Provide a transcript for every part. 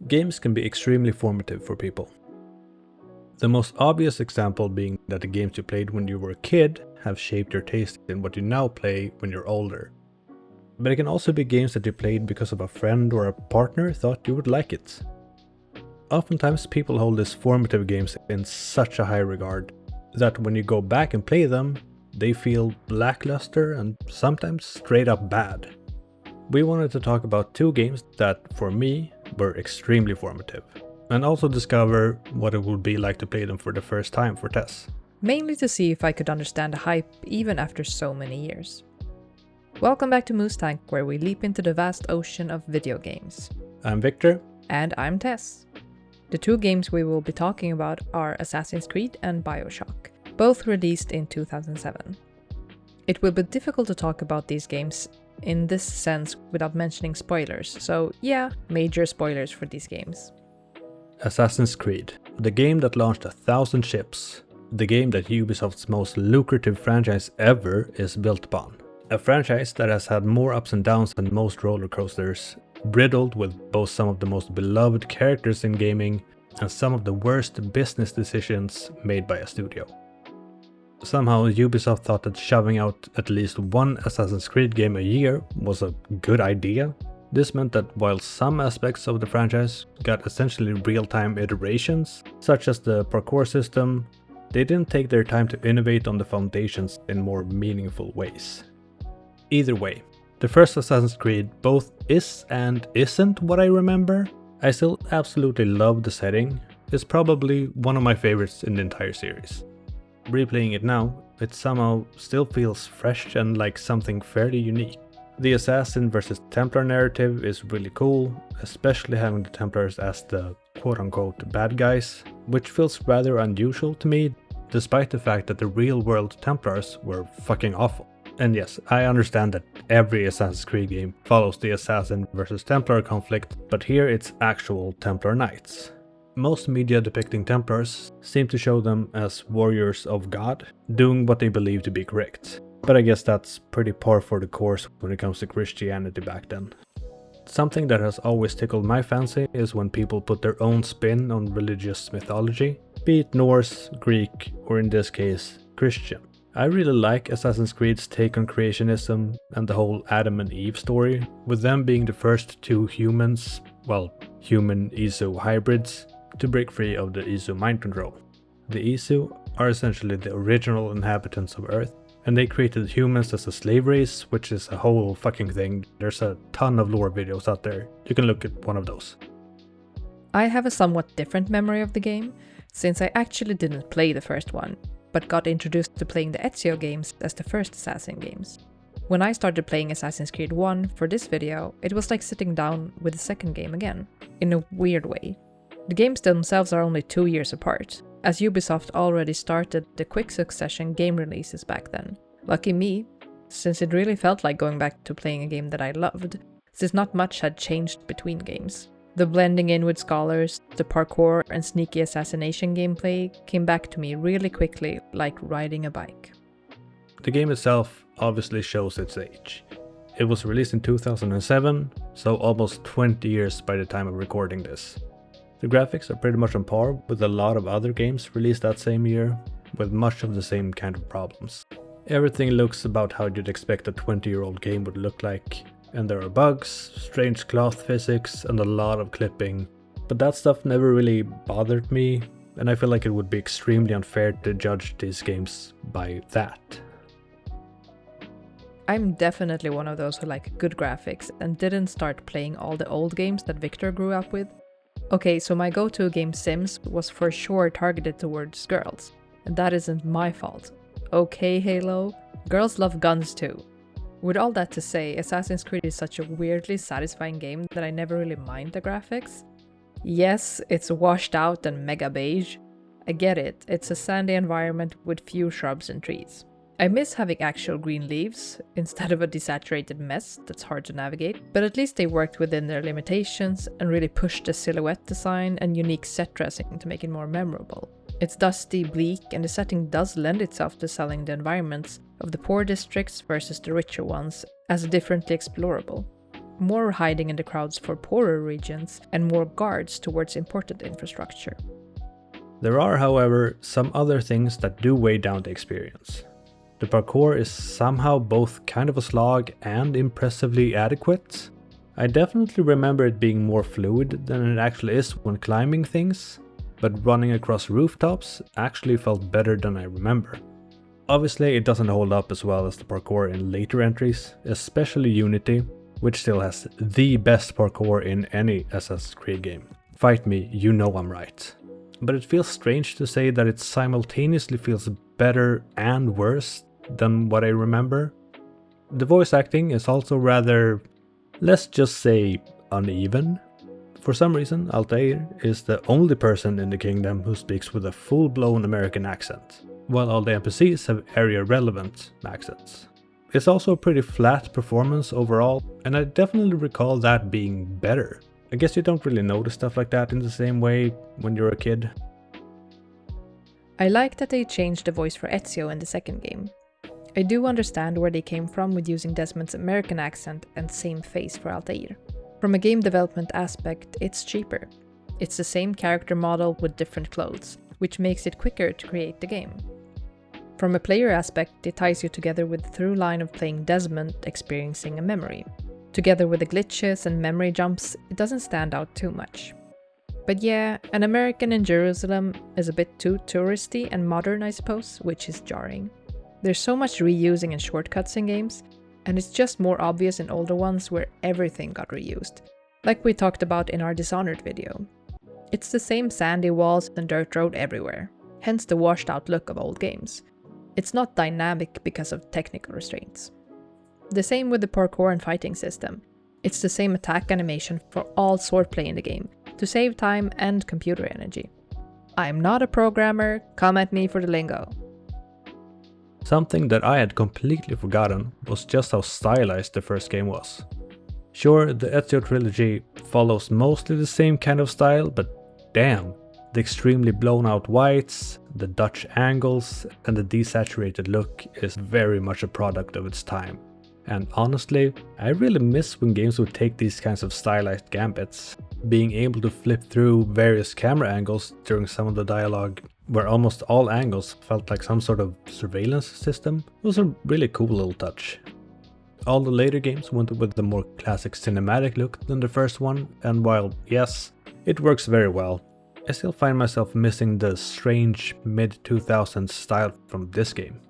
Games can be extremely formative for people. The most obvious example being that the games you played when you were a kid have shaped your taste in what you now play when you're older. But it can also be games that you played because of a friend or a partner thought you would like it. Oftentimes people hold these formative games in such a high regard that when you go back and play them, they feel lackluster and sometimes straight up bad. We wanted to talk about 2 games that, for me, were extremely formative, and also discover what it would be like to play them for the first time for Tess. Mainly to see if I could understand the hype even after so many years. Welcome back to Moose Tank, where we leap into the vast ocean of video games. I'm Viktor. And I'm Tess. The 2 games we will be talking about are Assassin's Creed and Bioshock, both released in 2007. It will be difficult to talk about these games in this sense without mentioning spoilers, so yeah, major spoilers for these games. Assassin's Creed, the game that launched 1,000 ships, the game that Ubisoft's most lucrative franchise ever is built upon. A franchise that has had more ups and downs than most roller coasters, riddled with both some of the most beloved characters in gaming and some of the worst business decisions made by a studio. Somehow Ubisoft thought that shoving out at least one Assassin's Creed game a year was a good idea. This meant that while some aspects of the franchise got essentially real-time iterations, such as the parkour system, they didn't take their time to innovate on the foundations in more meaningful ways. Either way, the first Assassin's Creed both is and isn't what I remember. I still absolutely love the setting. It's probably one of my favorites in the entire series. Replaying it now, it somehow still feels fresh and like something fairly unique. The Assassin versus Templar narrative is really cool, especially having the Templars as the quote-unquote bad guys, which feels rather unusual to me, despite the fact that the real-world Templars were fucking awful. And yes, I understand that every Assassin's Creed game follows the Assassin versus Templar conflict, but here it's actual Templar knights. Most media depicting Templars seem to show them as warriors of God, doing what they believe to be correct. But I guess that's pretty par for the course when it comes to Christianity back then. Something that has always tickled my fancy is when people put their own spin on religious mythology, be it Norse, Greek, or in this case, Christian. I really like Assassin's Creed's take on creationism and the whole Adam and Eve story, with them being the first 2 humans, well, human Isu hybrids, to break free of the Isu mind control. The Isu are essentially the original inhabitants of Earth, and they created humans as a slave race, which is a whole fucking thing. There's a ton of lore videos out there. You can look at one of those. I have a somewhat different memory of the game, since I actually didn't play the first one, but got introduced to playing the Ezio games as the first Assassin games. When I started playing Assassin's Creed 1 for this video, it was like sitting down with the second game again, in a weird way. The games themselves are only 2 years apart, as Ubisoft already started the quick succession game releases back then. Lucky me, since it really felt like going back to playing a game that I loved, since not much had changed between games. The blending in with scholars, the parkour and sneaky assassination gameplay came back to me really quickly, like riding a bike. The game itself obviously shows its age. It was released in 2007, so almost 20 years by the time of recording this. The graphics are pretty much on par with a lot of other games released that same year, with much of the same kind of problems. Everything looks about how you'd expect a 20-year-old game would look like, and there are bugs, strange cloth physics, and a lot of clipping. But that stuff never really bothered me, and I feel like it would be extremely unfair to judge these games by that. I'm definitely one of those who like good graphics and didn't start playing all the old games that Viktor grew up with. Okay, so my go-to game Sims was for sure targeted towards girls, and that isn't my fault. Okay, Halo, girls love guns too. With all that to say, Assassin's Creed is such a weirdly satisfying game that I never really mind the graphics. Yes, it's washed out and mega beige. I get it, it's a sandy environment with few shrubs and trees. I miss having actual green leaves, instead of a desaturated mess that's hard to navigate, but at least they worked within their limitations and really pushed the silhouette design and unique set dressing to make it more memorable. It's dusty, bleak, and the setting does lend itself to selling the environments of the poor districts versus the richer ones as differently explorable. more hiding in the crowds for poorer regions, and more guards towards important infrastructure. There are, however, some other things that do weigh down the experience. The parkour is somehow both kind of a slog and impressively adequate. I definitely remember it being more fluid than it actually is when climbing things, but running across rooftops actually felt better than I remember. Obviously, it doesn't hold up as well as the parkour in later entries, especially Unity, which still has the best parkour in any Assassin's Creed game. Fight me, you know I'm right. But it feels strange to say that it simultaneously feels better and worse than what I remember. The voice acting is also rather, let's just say, uneven. For some reason, Altair is the only person in the kingdom who speaks with a full-blown American accent, while all the NPCs have area-relevant accents. It's also a pretty flat performance overall, and I definitely recall that being better. I guess you don't really notice stuff like that in the same way when you're a kid. I like that they changed the voice for Ezio in the second game. I do understand where they came from with using Desmond's American accent and same face for Altair. From a game development aspect, it's cheaper. It's the same character model with different clothes, which makes it quicker to create the game. From a player aspect, it ties you together with the through line of playing Desmond experiencing a memory. Together with the glitches and memory jumps, it doesn't stand out too much. But yeah, an American in Jerusalem is a bit too touristy and modern, I suppose, which is jarring. There's so much reusing and shortcuts in games, and it's just more obvious in older ones where everything got reused, like we talked about in our Dishonored video. It's the same sandy walls and dirt road everywhere, hence the washed out look of old games. It's not dynamic because of technical restraints. The same with the parkour and fighting system. It's the same attack animation for all swordplay in the game, to save time and computer energy. I'm not a programmer, come at me for the lingo. Something that I had completely forgotten was just how stylized the first game was. Sure, the Ezio trilogy follows mostly the same kind of style, but damn, the extremely blown out whites, the Dutch angles, and the desaturated look is very much a product of its time. And honestly, I really miss when games would take these kinds of stylized gambits. Being able to flip through various camera angles during some of the dialogue, where almost all angles felt like some sort of surveillance system, was a really cool little touch. All the later games went with the more classic cinematic look than the first one, and while yes, it works very well, I still find myself missing the strange mid-2000s style from this game.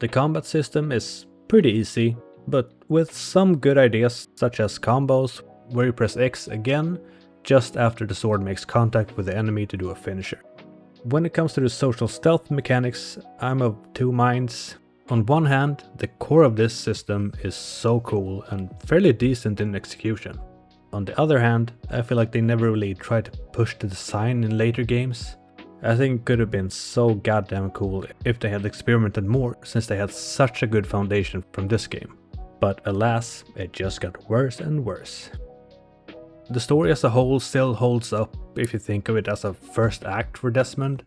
The combat system is pretty easy, but with some good ideas such as combos where you press X again just after the sword makes contact with the enemy to do a finisher. When it comes to the social stealth mechanics, I'm of two minds. On one hand, the core of this system is so cool and fairly decent in execution. On the other hand, I feel like they never really tried to push the design in later games. I think it could have been so goddamn cool if they had experimented more, since they had such a good foundation from this game. But alas, it just got worse and worse. The story as a whole still holds up if you think of it as a first act for Desmond,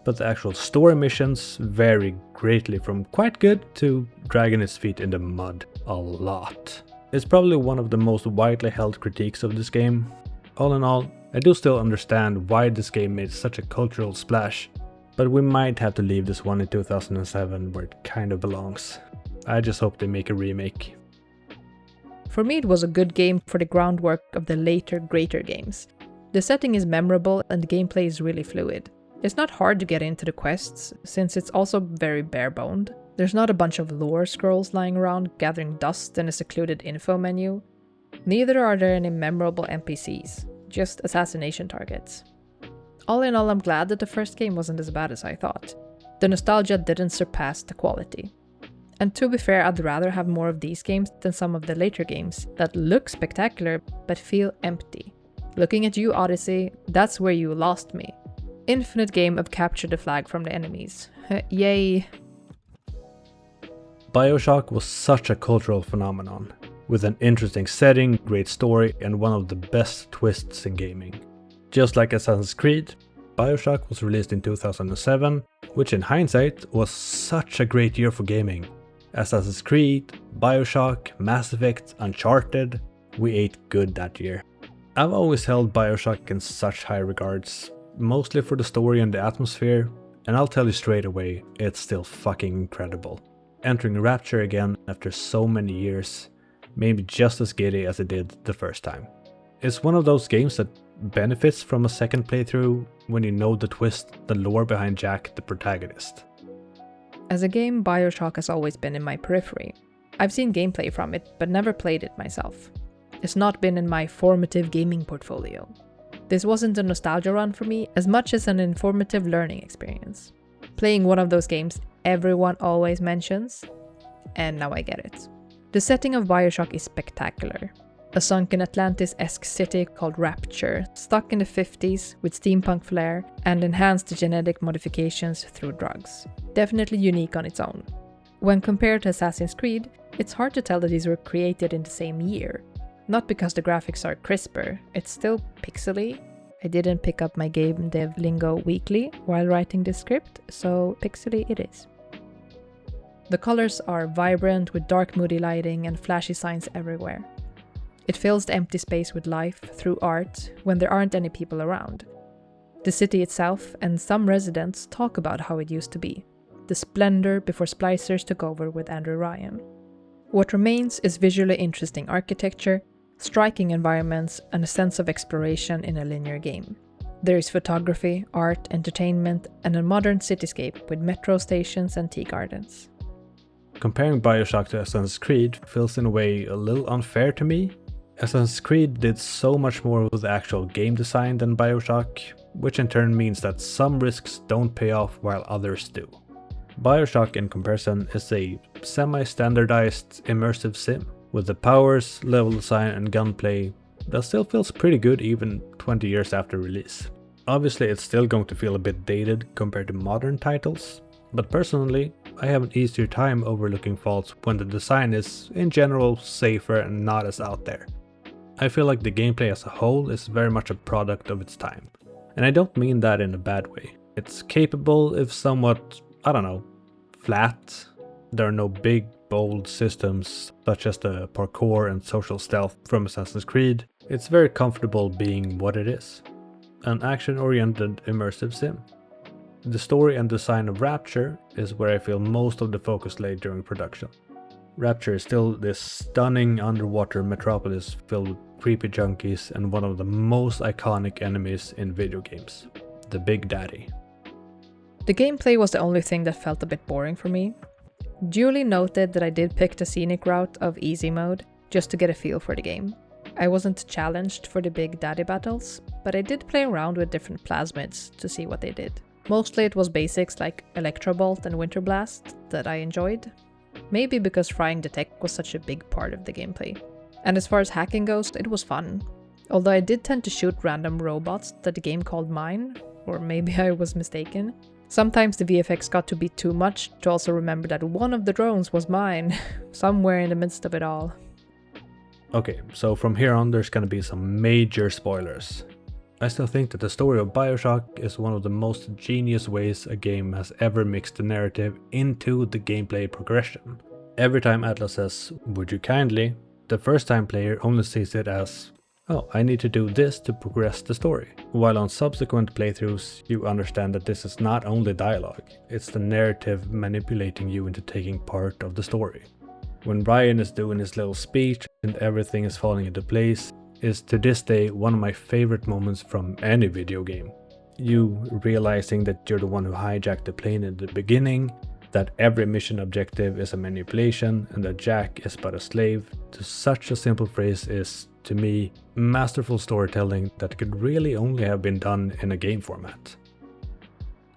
but the actual story missions vary greatly from quite good to dragging its feet in the mud a lot. It's probably one of the most widely held critiques of this game. All in all, I do still understand why this game made such a cultural splash, but we might have to leave this one in 2007 where it kind of belongs. I just hope they make a remake. For me, it was a good game for the groundwork of the later, greater games. The setting is memorable and the gameplay is really fluid. It's not hard to get into the quests, since it's also very bare-boned. There's not a bunch of lore scrolls lying around gathering dust in a secluded info menu. Neither are there any memorable NPCs, just assassination targets. All in all, I'm glad that the first game wasn't as bad as I thought. The nostalgia didn't surpass the quality. And to be fair, I'd rather have more of these games than some of the later games that look spectacular but feel empty. Looking at you, Odyssey, that's where you lost me. Infinite game of capture the flag from the enemies. Yay. Bioshock was such a cultural phenomenon, with an interesting setting, great story, and one of the best twists in gaming. Just like Assassin's Creed, Bioshock was released in 2007, which in hindsight was such a great year for gaming. Assassin's Creed, Bioshock, Mass Effect, Uncharted, We ate good that year. I've always held Bioshock in such high regards, mostly for the story and the atmosphere, and I'll tell you straight away, it's still fucking incredible. Entering Rapture again after so many years made me just as giddy as it did the first time. It's one of those games that benefits from a second playthrough when you know the twist, the lore behind Jack, the protagonist. As a game, Bioshock has always been in my periphery. I've seen gameplay from it, but never played it myself. It's not been in my formative gaming portfolio. This wasn't a nostalgia run for me as much as an informative learning experience. Playing one of those games everyone always mentions, and now I get it. The setting of Bioshock is spectacular. A sunken Atlantis-esque city called Rapture, stuck in the 50s with steampunk flair and enhanced genetic modifications through drugs. Definitely unique on its own. When compared to Assassin's Creed, it's hard to tell that these were created in the same year. Not because the graphics are crisper, it's still pixely. I didn't pick up my game dev lingo weekly while writing this script, so pixely it is. The colors are vibrant with dark moody lighting and flashy signs everywhere. It fills the empty space with life through art when there aren't any people around. The city itself and some residents talk about how it used to be, the splendor before splicers took over with Andrew Ryan. What remains is visually interesting architecture, striking environments, and a sense of exploration in a linear game. There is photography, art, entertainment, and a modern cityscape with metro stations and tea gardens. Comparing Bioshock to Assassin's Creed feels in a way a little unfair to me. Assassin's Creed did so much more with the actual game design than Bioshock, which in turn means that some risks don't pay off while others do. Bioshock, in comparison, is a semi-standardized immersive sim, with the powers, level design and gunplay that still feels pretty good even 20 years after release. Obviously it's still going to feel a bit dated compared to modern titles, but personally I have an easier time overlooking faults when the design is, in general, safer and not as out there. I feel like the gameplay as a whole is very much a product of its time, and I don't mean that in a bad way. It's capable if somewhat, flat. There are no big, bold systems such as the parkour and social stealth from Assassin's Creed. It's very comfortable being what it is, an action-oriented immersive sim. The story and design of Rapture is where I feel most of the focus laid during production. Rapture is still this stunning underwater metropolis filled with creepy junkies and one of the most iconic enemies in video games, the Big Daddy. The gameplay was the only thing that felt a bit boring for me. Duly noted that I did pick the scenic route of easy mode just to get a feel for the game. I wasn't challenged for the Big Daddy battles, but I did play around with different plasmids to see what they did. Mostly it was basics like Electrobolt and Winter Blast that I enjoyed. Maybe because frying the tech was such a big part of the gameplay. And as far as hacking goes, it was fun. Although I did tend to shoot random robots that the game called mine, or maybe I was mistaken. Sometimes the VFX got to be too much to also remember that one of the drones was mine, somewhere in the midst of it all. Okay, so from here on there's gonna be some major spoilers. I still think that the story of Bioshock is one of the most genius ways a game has ever mixed the narrative into the gameplay progression. Every time Atlas says, "Would you kindly?" the first time player only sees it as, "Oh, I need to do this to progress the story." While on subsequent playthroughs you understand that this is not only dialogue, it's the narrative manipulating you into taking part of the story. When Ryan is doing his little speech and everything is falling into place, is to this day one of my favorite moments from any video game. You realizing that you're the one who hijacked the plane in the beginning, that every mission objective is a manipulation, and that Jack is but a slave to such a simple phrase is, to me, masterful storytelling that could really only have been done in a game format.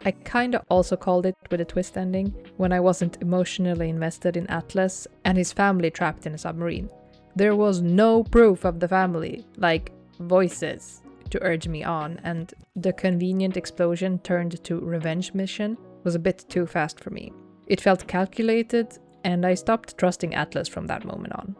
I kinda also called it with a twist ending when I wasn't emotionally invested in Atlas and his family trapped in a submarine. There was no proof of the family, like voices, to urge me on, and the convenient explosion turned to revenge mission was a bit too fast for me. It felt calculated, and I stopped trusting Atlas from that moment on.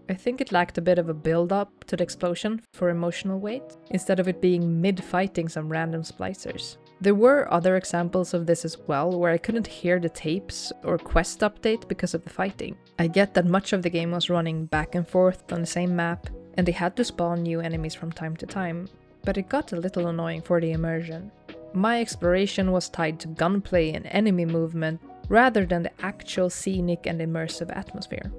I think it lacked a bit of a build-up to the explosion for emotional weight, instead of it being mid-fighting some random splicers. There were other examples of this as well, where I couldn't hear the tapes or quest update because of the fighting. I get that much of the game was running back and forth on the same map, and they had to spawn new enemies from time to time, but it got a little annoying for the immersion. My exploration was tied to gunplay and enemy movement rather than the actual scenic and immersive atmosphere.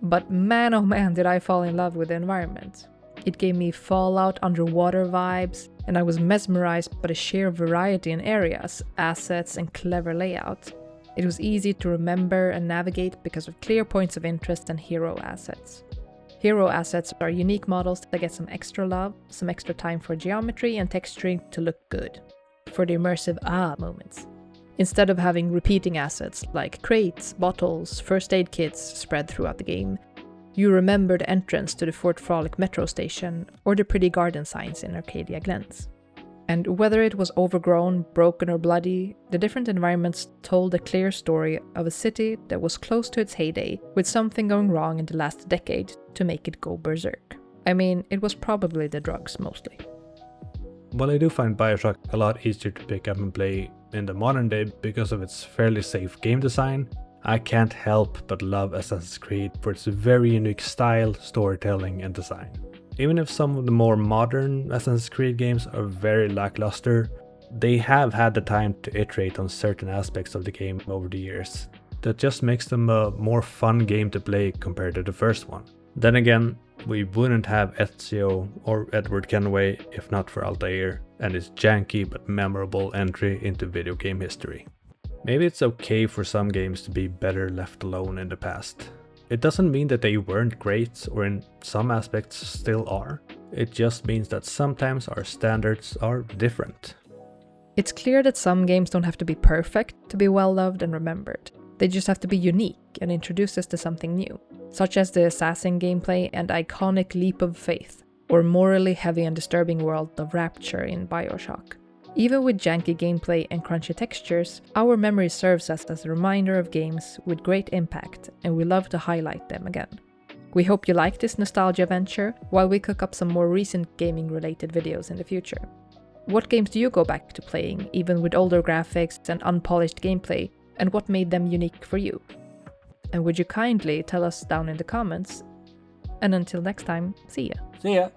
But man oh man did I fall in love with the environment. It gave me Fallout underwater vibes, and I was mesmerized by the sheer variety in areas, assets, and clever layout. It was easy to remember and navigate because of clear points of interest and hero assets. Hero assets are unique models that get some extra love, some extra time for geometry and texturing to look good, for the immersive moments. Instead of having repeating assets like crates, bottles, first aid kits spread throughout the game, you remember the entrance to the Fort Frolic metro station or the pretty garden signs in Arcadia Glens. And whether it was overgrown, broken or bloody, the different environments told a clear story of a city that was close to its heyday, with something going wrong in the last decade to make it go berserk. I mean, it was probably the drugs mostly. While I do find Bioshock a lot easier to pick up and play in the modern day because of its fairly safe game design, I can't help but love Assassin's Creed for its very unique style, storytelling and design. Even if some of the more modern Assassin's Creed games are very lackluster, they have had the time to iterate on certain aspects of the game over the years. That just makes them a more fun game to play compared to the first one. Then again, we wouldn't have Ezio or Edward Kenway if not for Altair and his janky but memorable entry into video game history. Maybe it's okay for some games to be better left alone in the past. It doesn't mean that they weren't great or in some aspects still are. It just means that sometimes our standards are different. It's clear that some games don't have to be perfect to be well loved and remembered. They just have to be unique and introduce us to something new, such as the assassin gameplay and iconic leap of faith, or morally heavy and disturbing world of Rapture in Bioshock. Even with janky gameplay and crunchy textures, our memory serves us as a reminder of games with great impact, and we love to highlight them again. We hope you like this nostalgia venture, while we cook up some more recent gaming-related videos in the future. What games do you go back to playing, even with older graphics and unpolished gameplay, and what made them unique for you? And would you kindly tell us down in the comments? And until next time, see ya! See ya!